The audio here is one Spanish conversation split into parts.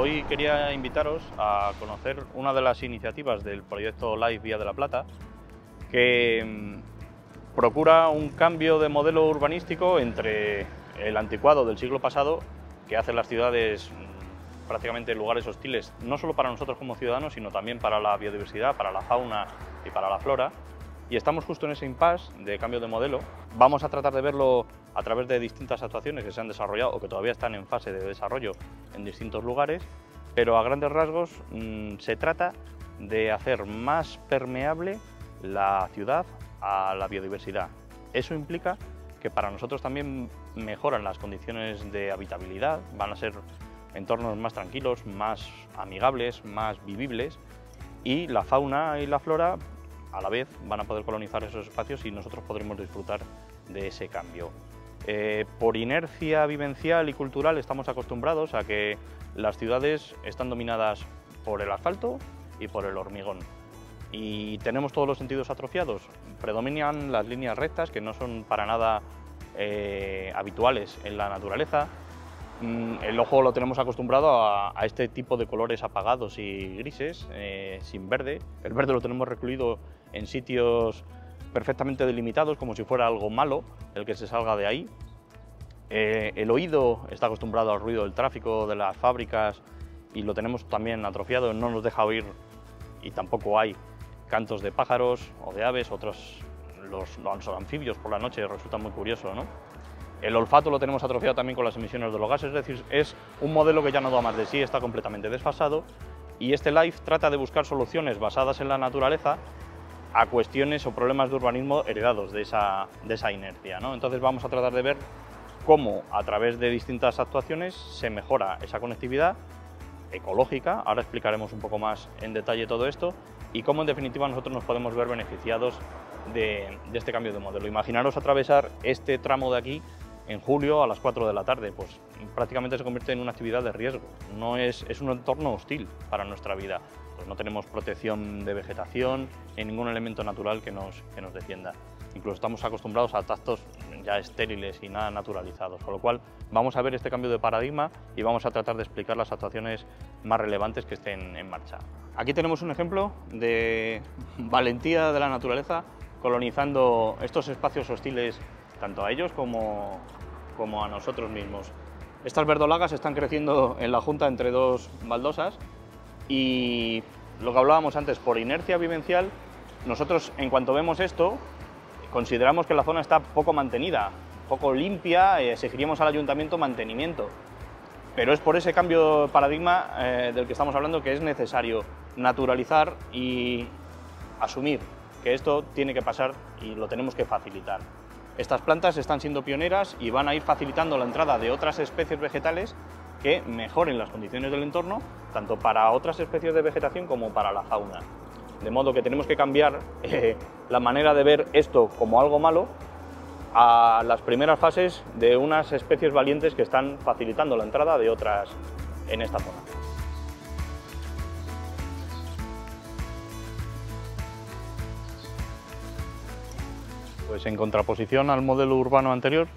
Hoy quería invitaros a conocer una de las iniciativas del proyecto LIFE Vía de la Plata, que procura un cambio de modelo urbanístico entre el anticuado del siglo pasado, que hace las ciudades prácticamente lugares hostiles, no solo para nosotros como ciudadanos, sino también para la biodiversidad, para la fauna y para la flora. Y estamos justo en ese impasse de cambio de modelo. Vamos a tratar de verlo a través de distintas actuaciones que se han desarrollado o que todavía están en fase de desarrollo en distintos lugares, pero a grandes rasgos se trata de hacer más permeable la ciudad a la biodiversidad. Eso implica que para nosotros también mejoran las condiciones de habitabilidad, van a ser entornos más tranquilos, más amigables, más vivibles, y la fauna y la flora a la vez van a poder colonizar esos espacios y nosotros podremos disfrutar de ese cambio. Por inercia vivencial y cultural estamos acostumbrados a que las ciudades están dominadas por el asfalto y por el hormigón. Y tenemos todos los sentidos atrofiados. Predominan las líneas rectas, que no son para nada habituales en la naturaleza. El ojo lo tenemos acostumbrado a este tipo de colores apagados y grises, sin verde. El verde lo tenemos recluido en sitios perfectamente delimitados, como si fuera algo malo el que se salga de ahí. El oído está acostumbrado al ruido del tráfico, de las fábricas, y lo tenemos también atrofiado, no nos deja oír, y tampoco hay cantos de pájaros o de aves. Los anfibios por la noche resulta muy curioso, ¿no? El olfato lo tenemos atrofiado también con las emisiones de los gases, es decir, es un modelo que ya no da más de sí, está completamente desfasado, y este LIFE trata de buscar soluciones basadas en la naturaleza a cuestiones o problemas de urbanismo heredados de esa inercia, ¿no? Entonces vamos a tratar de ver cómo a través de distintas actuaciones se mejora esa conectividad ecológica, ahora explicaremos un poco más en detalle todo esto, y cómo en definitiva nosotros nos podemos ver beneficiados de este cambio de modelo. Imaginaros atravesar este tramo de aquí en julio a las 4 de la tarde, pues prácticamente se convierte en una actividad de riesgo, es un entorno hostil para nuestra vida, pues no tenemos protección de vegetación ni ningún elemento natural que nos defienda. Incluso estamos acostumbrados a tactos ya estériles y nada naturalizados, con lo cual vamos a ver este cambio de paradigma y vamos a tratar de explicar las actuaciones más relevantes que estén en marcha. Aquí tenemos un ejemplo de valentía de la naturaleza colonizando estos espacios hostiles tanto a ellos como a nosotros mismos. Estas verdolagas están creciendo en la junta entre dos baldosas y lo que hablábamos antes, por inercia vivencial, nosotros en cuanto vemos esto consideramos que la zona está poco mantenida, poco limpia, exigiríamos al ayuntamiento mantenimiento. Pero es por ese cambio de paradigma del que estamos hablando que es necesario naturalizar y asumir que esto tiene que pasar y lo tenemos que facilitar. Estas plantas están siendo pioneras y van a ir facilitando la entrada de otras especies vegetales que mejoren las condiciones del entorno, tanto para otras especies de vegetación como para la fauna. De modo que tenemos que cambiar la manera de ver esto como algo malo a las primeras fases de unas especies valientes que están facilitando la entrada de otras en esta zona. Pues en contraposición al modelo urbano anterior,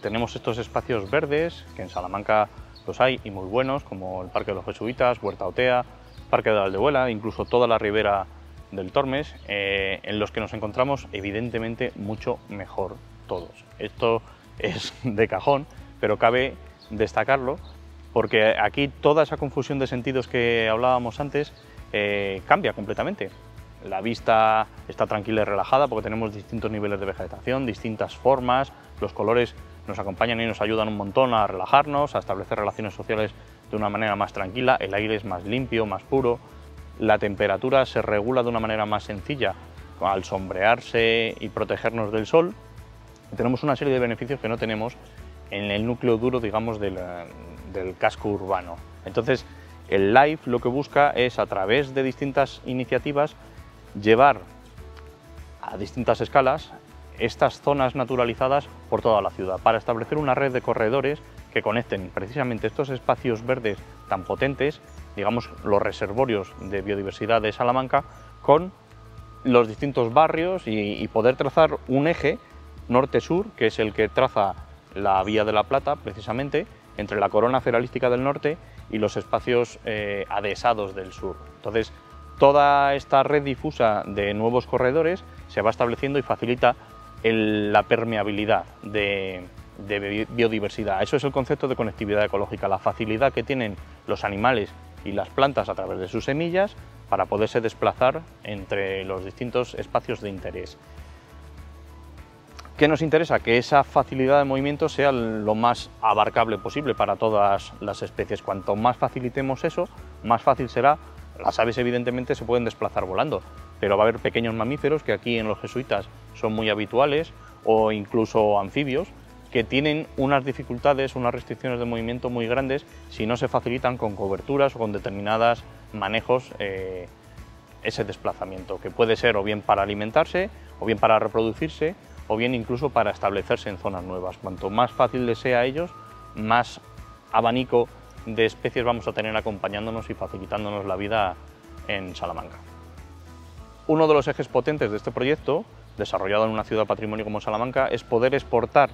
tenemos estos espacios verdes, que en Salamanca los hay y muy buenos, como el Parque de los Jesuitas, Huerta Otea, Parque de la Aldehuela, incluso toda la ribera del Tormes, en los que nos encontramos evidentemente mucho mejor todos. Esto es de cajón, pero cabe destacarlo porque aquí toda esa confusión de sentidos que hablábamos antes cambia completamente. La vista está tranquila y relajada porque tenemos distintos niveles de vegetación, distintas formas, los colores nos acompañan y nos ayudan un montón a relajarnos, a establecer relaciones sociales de una manera más tranquila, el aire es más limpio, más puro, la temperatura se regula de una manera más sencilla al sombrearse y protegernos del sol. Tenemos una serie de beneficios que no tenemos en el núcleo duro, digamos, del casco urbano. Entonces, el LIFE lo que busca es, a través de distintas iniciativas, llevar a distintas escalas estas zonas naturalizadas por toda la ciudad, para establecer una red de corredores que conecten precisamente estos espacios verdes tan potentes, digamos los reservorios de biodiversidad de Salamanca, con los distintos barrios y poder trazar un eje norte-sur, que es el que traza la Vía de la Plata, precisamente, entre la corona ceralística del norte y los espacios adhesados del sur. Entonces, toda esta red difusa de nuevos corredores se va estableciendo y facilita la permeabilidad de biodiversidad. Eso es el concepto de conectividad ecológica, la facilidad que tienen los animales y las plantas a través de sus semillas para poderse desplazar entre los distintos espacios de interés. ¿Qué nos interesa? Que esa facilidad de movimiento sea lo más abarcable posible para todas las especies. Cuanto más facilitemos eso, más fácil será. Las aves evidentemente se pueden desplazar volando, pero va a haber pequeños mamíferos que aquí en los jesuitas son muy habituales, o incluso anfibios, que tienen unas dificultades, unas restricciones de movimiento muy grandes si no se facilitan con coberturas o con determinados manejos ese desplazamiento, que puede ser o bien para alimentarse, o bien para reproducirse, o bien incluso para establecerse en zonas nuevas. Cuanto más fácil les sea a ellos, más abanico de especies vamos a tener acompañándonos y facilitándonos la vida en Salamanca. Uno de los ejes potentes de este proyecto, desarrollado en una ciudad patrimonio como Salamanca, es poder exportar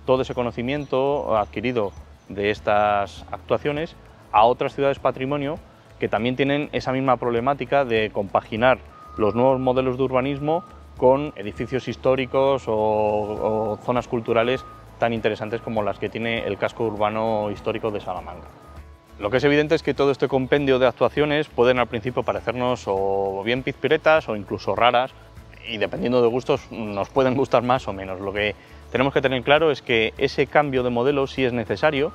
todo ese conocimiento adquirido de estas actuaciones a otras ciudades patrimonio que también tienen esa misma problemática de compaginar los nuevos modelos de urbanismo con edificios históricos o zonas culturales tan interesantes como las que tiene el casco urbano histórico de Salamanca. Lo que es evidente es que todo este compendio de actuaciones pueden al principio parecernos o bien pizpiretas o incluso raras, y dependiendo de gustos nos pueden gustar más o menos. Lo que tenemos que tener claro es que ese cambio de modelo sí es necesario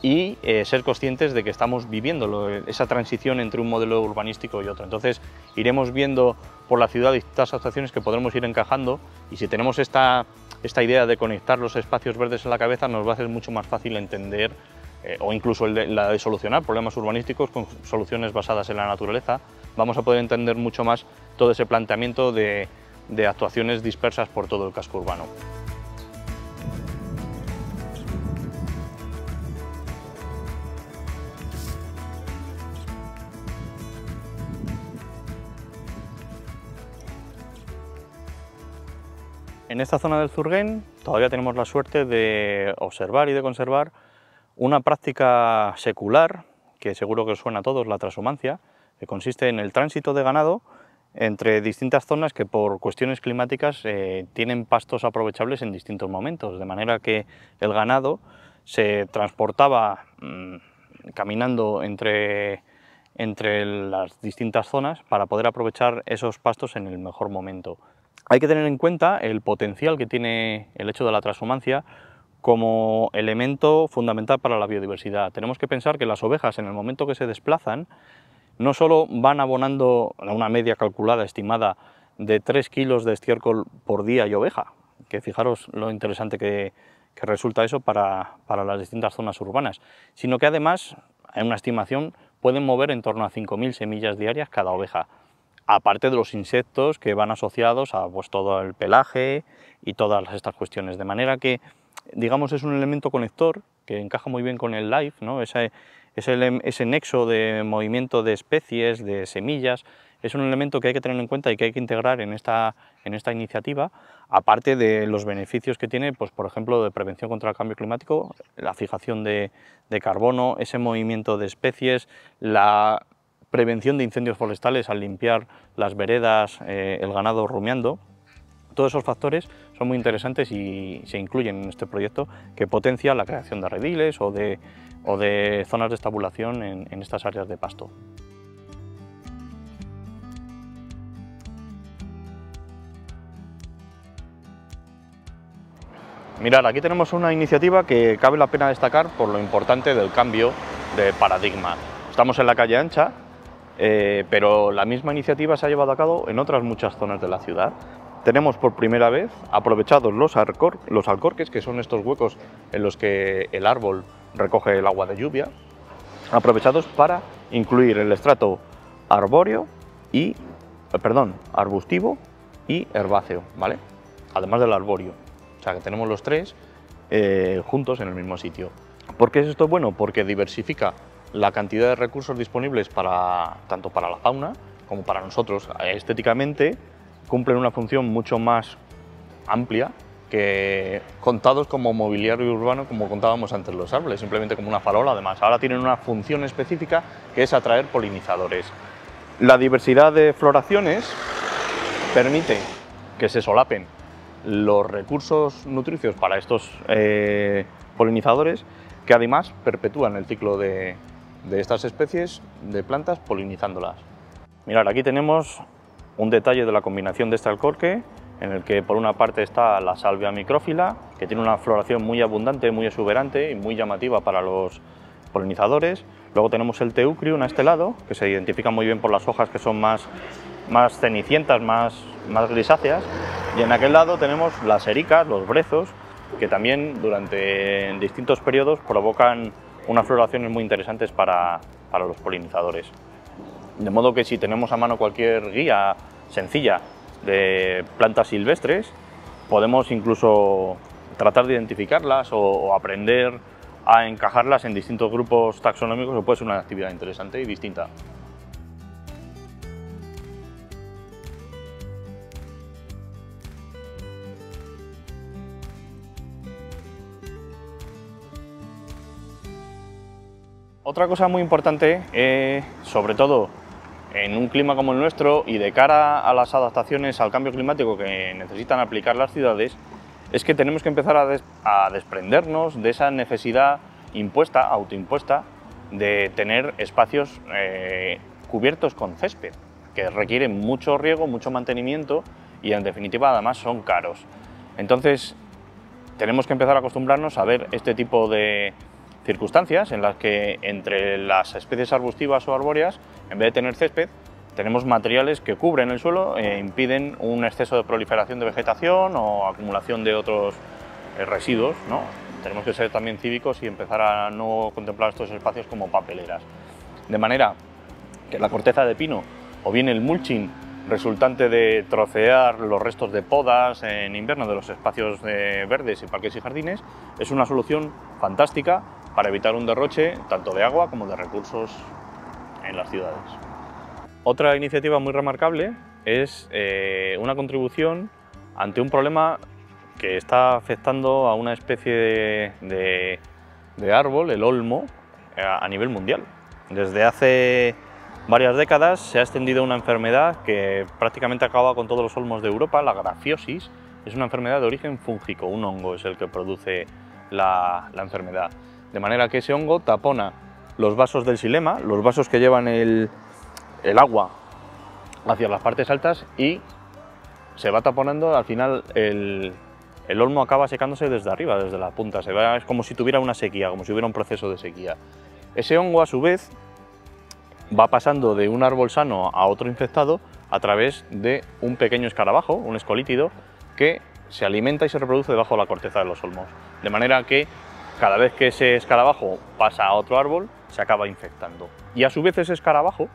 y ser conscientes de que estamos viviendo esa transición entre un modelo urbanístico y otro. Entonces iremos viendo por la ciudad distintas actuaciones que podremos ir encajando, y si tenemos esta idea de conectar los espacios verdes en la cabeza, nos va a hacer mucho más fácil entender o incluso la de solucionar problemas urbanísticos con soluciones basadas en la naturaleza. Vamos a poder entender mucho más todo ese planteamiento de actuaciones dispersas por todo el casco urbano. En esta zona del Zurguén todavía tenemos la suerte de observar y de conservar una práctica secular que seguro que os suena a todos, la transhumancia, que consiste en el tránsito de ganado entre distintas zonas que por cuestiones climáticas tienen pastos aprovechables en distintos momentos, de manera que el ganado se transportaba caminando entre las distintas zonas para poder aprovechar esos pastos en el mejor momento. Hay que tener en cuenta el potencial que tiene el hecho de la transhumancia como elemento fundamental para la biodiversidad. Tenemos que pensar que las ovejas, en el momento que se desplazan, no solo van abonando a una media calculada, estimada, de 3 kilos de estiércol por día y oveja, que fijaros lo interesante que resulta eso para las distintas zonas urbanas, sino que además, en una estimación, pueden mover en torno a 5.000 semillas diarias cada oveja, aparte de los insectos que van asociados a pues, todo el pelaje y todas estas cuestiones, de manera que, digamos, es un elemento conector que encaja muy bien con el LIFE, ¿no? Ese nexo de movimiento de especies, de semillas, es un elemento que hay que tener en cuenta y que hay que integrar en esta iniciativa, aparte de los beneficios que tiene, pues, por ejemplo, de prevención contra el cambio climático, la fijación de carbono, ese movimiento de especies, la prevención de incendios forestales al limpiar las veredas, el ganado rumiando. Todos esos factores son muy interesantes y se incluyen en este proyecto que potencia la creación de rediles o de zonas de estabulación en estas áreas de pasto. Mirad, aquí tenemos una iniciativa que cabe la pena destacar por lo importante del cambio de paradigma. Estamos en la calle Ancha, pero la misma iniciativa se ha llevado a cabo en otras muchas zonas de la ciudad. Tenemos por primera vez aprovechados los alcorques, que son estos huecos en los que el árbol recoge el agua de lluvia, aprovechados para incluir el estrato arbustivo y herbáceo, ¿vale? Además del arbóreo. O sea que tenemos los tres juntos en el mismo sitio. ¿Por qué es esto bueno? Porque diversifica la cantidad de recursos disponibles tanto para la fauna como para nosotros. Estéticamente cumplen una función mucho más amplia que contados como mobiliario urbano, como contábamos antes los árboles, simplemente como una farola. Además, ahora tienen una función específica que es atraer polinizadores. La diversidad de floraciones permite que se solapen los recursos nutricios para estos polinizadores, que además perpetúan el ciclo de estas especies de plantas polinizándolas. Mirad, aquí tenemos un detalle de la combinación de este alcorque, en el que por una parte está la salvia micrófila, que tiene una floración muy abundante, muy exuberante y muy llamativa para los polinizadores. Luego tenemos el teucrium a este lado, que se identifica muy bien por las hojas que son más cenicientas, más grisáceas. Y en aquel lado tenemos las ericas, los brezos, que también durante distintos periodos provocan unas floraciones muy interesantes para los polinizadores. De modo que si tenemos a mano cualquier guía sencilla de plantas silvestres, podemos incluso tratar de identificarlas o aprender a encajarlas en distintos grupos taxonómicos, que puede ser una actividad interesante y distinta. Otra cosa muy importante, sobre todo en un clima como el nuestro y de cara a las adaptaciones al cambio climático que necesitan aplicar las ciudades, es que tenemos que empezar a desprendernos de esa necesidad impuesta, autoimpuesta, de tener espacios cubiertos con césped, que requieren mucho riego, mucho mantenimiento y en definitiva además son caros. Entonces tenemos que empezar a acostumbrarnos a ver este tipo de circunstancias en las que entre las especies arbustivas o arbóreas, en vez de tener césped, tenemos materiales que cubren el suelo e impiden un exceso de proliferación de vegetación o acumulación de otros residuos, ¿no? Tenemos que ser también cívicos y empezar a no contemplar estos espacios como papeleras. De manera que la corteza de pino o bien el mulching resultante de trocear los restos de podas en invierno de los espacios verdes y parques y jardines es una solución fantástica para evitar un derroche tanto de agua como de recursos en las ciudades. Otra iniciativa muy remarcable es una contribución ante un problema que está afectando a una especie de árbol, el olmo, a nivel mundial. Desde hace varias décadas se ha extendido una enfermedad que prácticamente acaba con todos los olmos de Europa, la grafiosis. Es una enfermedad de origen fúngico, un hongo es el que produce la enfermedad. De manera que ese hongo tapona los vasos del xilema, los vasos que llevan el agua hacia las partes altas, y se va taponando. Al final el olmo acaba secándose desde arriba, desde la punta. Es como si tuviera una sequía, como si hubiera un proceso de sequía. Ese hongo, a su vez, va pasando de un árbol sano a otro infectado a través de un pequeño escarabajo, un escolítido, que se alimenta y se reproduce debajo de la corteza de los olmos. De manera que cada vez que ese escarabajo pasa a otro árbol, se acaba infectando. Y a su vez ese escarabajo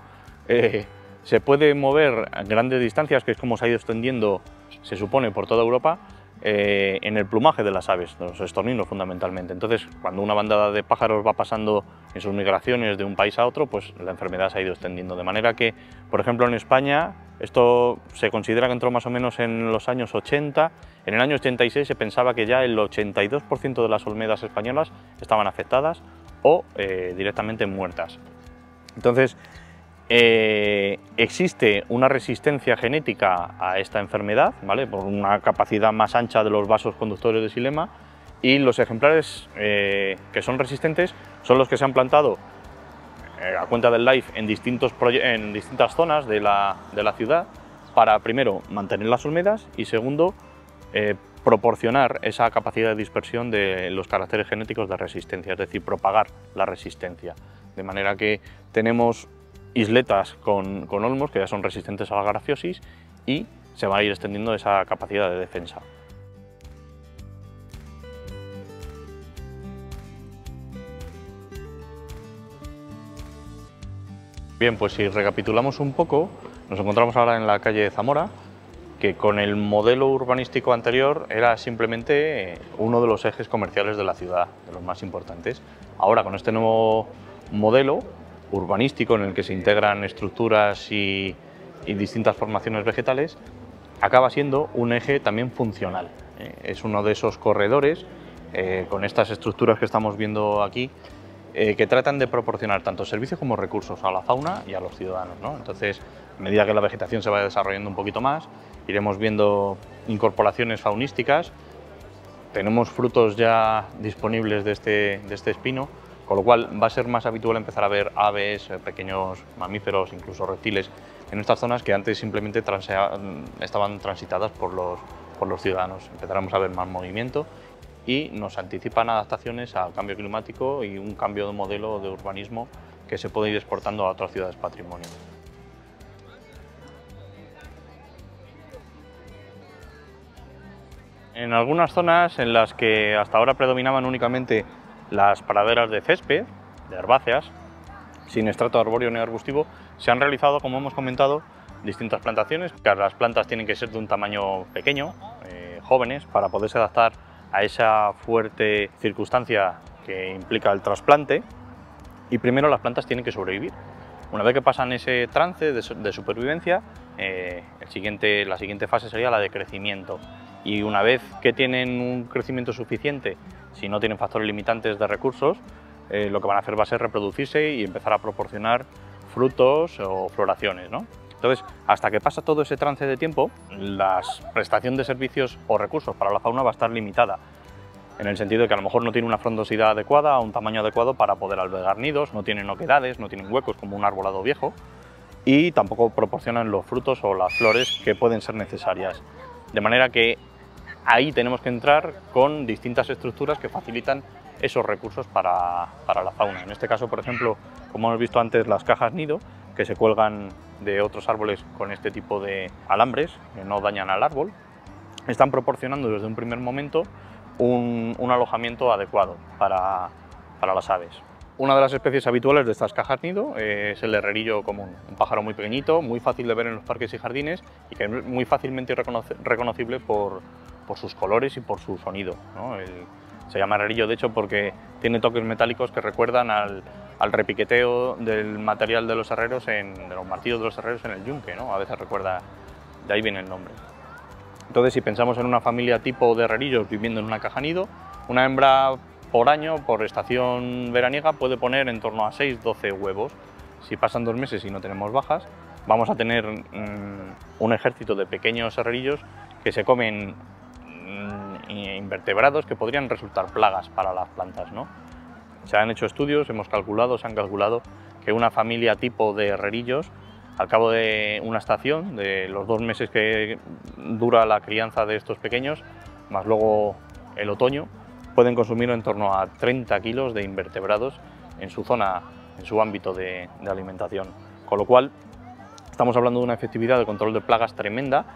se puede mover a grandes distancias, que es como se ha ido extendiendo, se supone, por toda Europa, en el plumaje de las aves, los estorninos fundamentalmente. Entonces, cuando una bandada de pájaros va pasando en sus migraciones de un país a otro, pues la enfermedad se ha ido extendiendo. De manera que, por ejemplo, en España, esto se considera que entró más o menos en los años 80. En el año 86 se pensaba que ya el 82% de las olmedas españolas estaban afectadas o directamente muertas. Entonces, existe una resistencia genética a esta enfermedad, ¿vale?, por una capacidad más ancha de los vasos conductores de xilema, y los ejemplares que son resistentes son los que se han plantado a cuenta del LIFE en distintas zonas de la ciudad, para primero mantener las olmedas y segundo proporcionar esa capacidad de dispersión de los caracteres genéticos de resistencia, es decir, propagar la resistencia. De manera que tenemos isletas con olmos que ya son resistentes a la grafiosis y se va a ir extendiendo esa capacidad de defensa. Bien, pues si recapitulamos un poco, nos encontramos ahora en la calle Zamora, que con el modelo urbanístico anterior era simplemente uno de los ejes comerciales de la ciudad, de los más importantes. Ahora, con este nuevo modelo urbanístico en el que se integran estructuras y distintas formaciones vegetales, acaba siendo un eje también funcional. Es uno de esos corredores con estas estructuras que estamos viendo aquí, que tratan de proporcionar tanto servicios como recursos a la fauna y a los ciudadanos, ¿no? Entonces, a medida que la vegetación se vaya desarrollando un poquito más, iremos viendo incorporaciones faunísticas. Tenemos frutos ya disponibles de este espino, con lo cual va a ser más habitual empezar a ver aves, pequeños mamíferos, incluso reptiles, en estas zonas que antes simplemente estaban transitadas por los ciudadanos. Empezaremos a ver más movimiento y nos anticipan adaptaciones al cambio climático y un cambio de modelo de urbanismo que se puede ir exportando a otras ciudades patrimonio. En algunas zonas en las que hasta ahora predominaban únicamente las praderas de césped, de herbáceas, sin estrato arbóreo ni arbustivo, se han realizado, como hemos comentado, distintas plantaciones. Las plantas tienen que ser de un tamaño pequeño, jóvenes, para poderse adaptar a esa fuerte circunstancia que implica el trasplante, y primero las plantas tienen que sobrevivir. Una vez que pasan ese trance de supervivencia, la siguiente fase sería la de crecimiento, y una vez que tienen un crecimiento suficiente, si no tienen factores limitantes de recursos, lo que van a hacer va a ser reproducirse y empezar a proporcionar frutos o floraciones, ¿no? Entonces, hasta que pasa todo ese trance de tiempo, la prestación de servicios o recursos para la fauna va a estar limitada, en el sentido de que a lo mejor no tiene una frondosidad adecuada, un tamaño adecuado para poder albergar nidos, no tienen oquedades, no tienen huecos como un arbolado viejo, y tampoco proporcionan los frutos o las flores que pueden ser necesarias. De manera que ahí tenemos que entrar con distintas estructuras que facilitan esos recursos para la fauna. En este caso, por ejemplo, como hemos visto antes, las cajas nido, que se cuelgan de otros árboles con este tipo de alambres que no dañan al árbol, están proporcionando desde un primer momento un alojamiento adecuado para las aves. Una de las especies habituales de estas cajas nido es el herrerillo común, un pájaro muy pequeñito, muy fácil de ver en los parques y jardines y que es muy fácilmente reconocible por sus colores y por su sonido, ¿no? Se llama herrerillo, de hecho, porque tiene toques metálicos que recuerdan al repiqueteo del material de los herreros, de los martillos de los herreros en el yunque, ¿no? A veces recuerda, de ahí viene el nombre. Entonces, si pensamos en una familia tipo de herrerillos viviendo en una caja nido, una hembra por año, por estación veraniega, puede poner en torno a 6-12 huevos. Si pasan 2 meses y no tenemos bajas, vamos a tener un ejército de pequeños herrerillos que se comen invertebrados que podrían resultar plagas para las plantas, ¿no? Se han hecho estudios, se han calculado que una familia tipo de herrerillos, al cabo de una estación, de los 2 meses que dura la crianza de estos pequeños, más luego el otoño, pueden consumir en torno a 30 kilos de invertebrados en su zona, en su ámbito de alimentación. Con lo cual, estamos hablando de una efectividad de control de plagas tremenda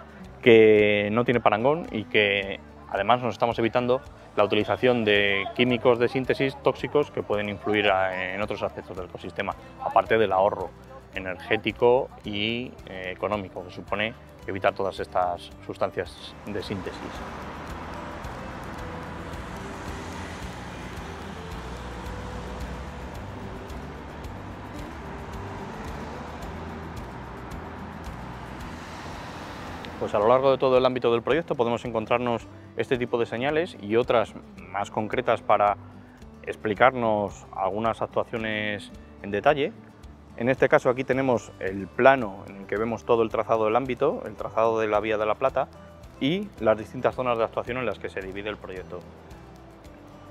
que no tiene parangón y que además nos estamos evitando la utilización de químicos de síntesis tóxicos que pueden influir en otros aspectos del ecosistema, aparte del ahorro energético y económico que supone evitar todas estas sustancias de síntesis. Pues a lo largo de todo el ámbito del proyecto podemos encontrarnos este tipo de señales y otras más concretas para explicarnos algunas actuaciones en detalle. En este caso aquí tenemos el plano en el que vemos todo el trazado del ámbito, el trazado de la Vía de la Plata y las distintas zonas de actuación en las que se divide el proyecto.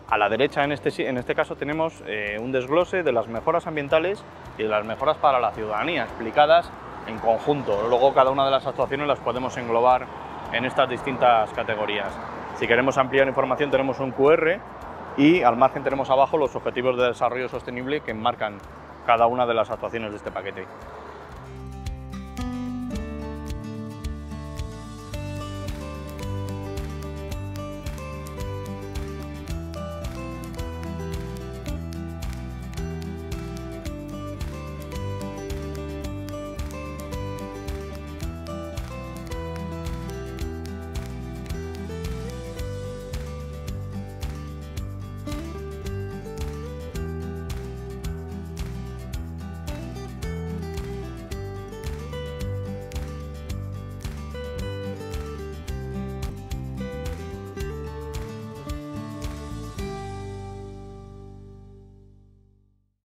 A la derecha en este caso tenemos un desglose de las mejoras ambientales y de las mejoras para la ciudadanía explicadas en conjunto. Luego cada una de las actuaciones las podemos englobar en estas distintas categorías. Si queremos ampliar información tenemos un QR y al margen tenemos abajo los objetivos de desarrollo sostenible que enmarcan cada una de las actuaciones de este paquete.